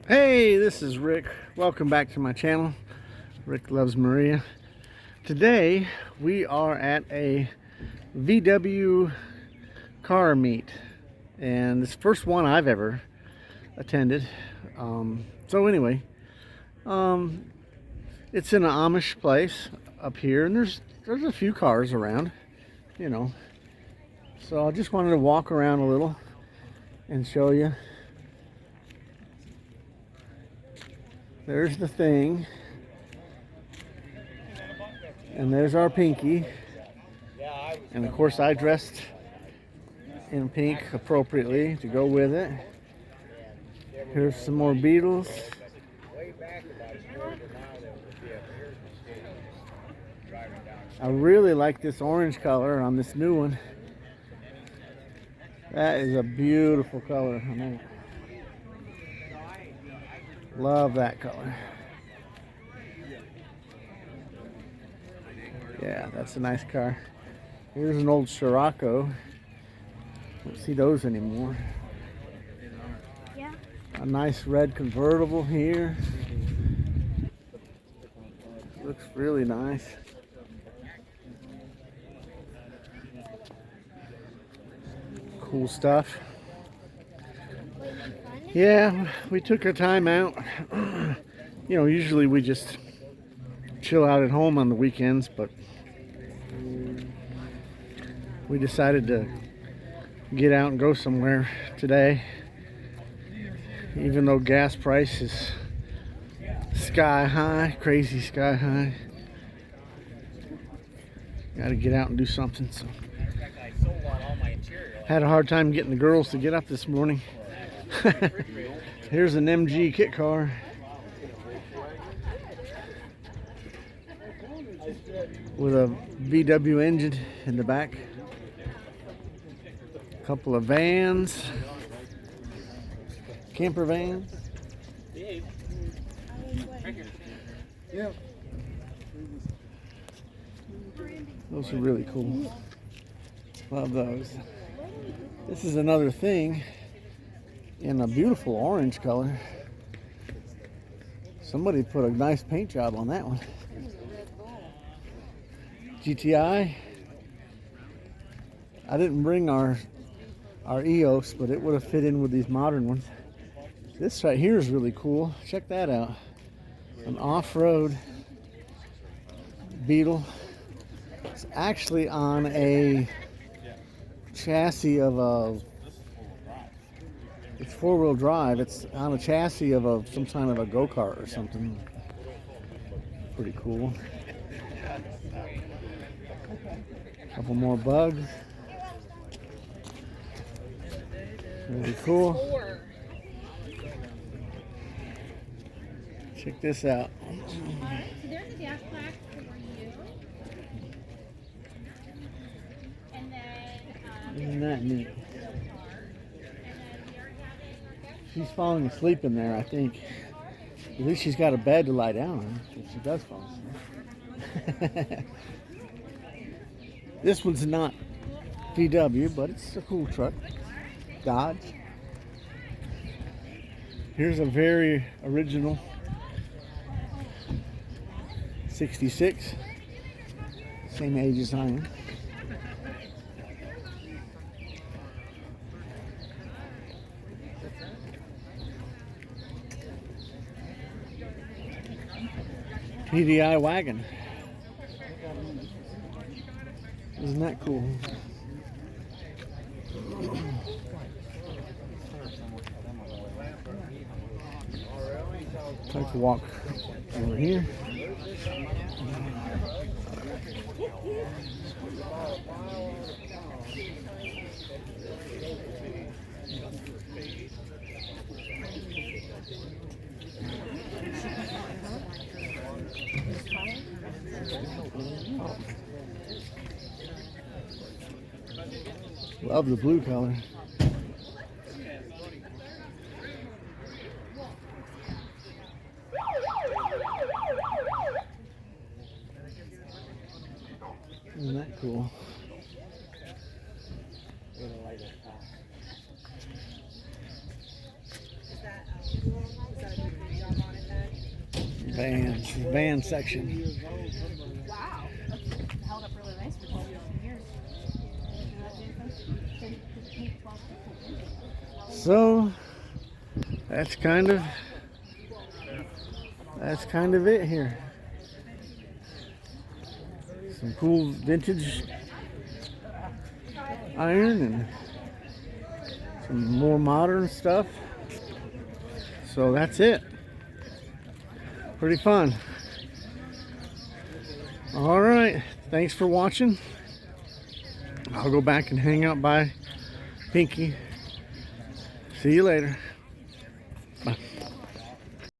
Hey, this is Rick. Welcome back to my channel. Rick Loves Maria. Today we are at a VW car meet, and it's the first one I've ever attended. So anyway, it's in an Amish place up here, and there's a few cars around, you know. So I just wanted to walk around a little and show you. There's the thing, and there's our Pinky, and of course I dressed in pink appropriately to go with it. Here's some more Beetles. I really like this orange color on this new one. That is a beautiful color. I mean, love that color. Yeah, that's a nice car. Here's an old Scirocco. Don't see those anymore. Yeah. A nice red convertible here. Looks really nice. Cool stuff. Yeah, we took our time out. You know, usually we just chill out at home on the weekends, but we decided to get out and go somewhere today. Even though gas price is sky high, crazy sky high. Got to get out and do something. So, had a hard time getting the girls to get up this morning. Here's an MG kit car. With a VW engine in the back. A couple of vans. Camper vans. Yeah. Those are really cool. Love those. This is another thing in a beautiful orange color. Somebody put a nice paint job on that one. GTI. I didn't bring our EOS, but it would have fit in with these modern ones. This right here is really cool. Check that out. An off-road Beetle. It's actually on a chassis of a, it's four-wheel drive. It's on a chassis of some kind of a go-kart or something. Pretty cool. Couple more bugs. Really cool. Check this out. Alright, so there's a gas plaque for you. And then Isn't that neat? She's falling asleep in there, I think. At least she's got a bed to lie down on if she does fall asleep. This one's not VW, but it's a cool truck. Dodge. Here's a very original 66. Same age as I am. PDI wagon. Isn't that cool? Take a walk over here. Love the blue color. Isn't that cool? Is that Vans, van section. Wow. That's held up really nice for 12 years. So that's kind of it here. Some cool vintage iron and some more modern stuff. So that's it. Pretty fun. All right, thanks for watching. I'll go back and hang out by Pinky. See you later. Bye.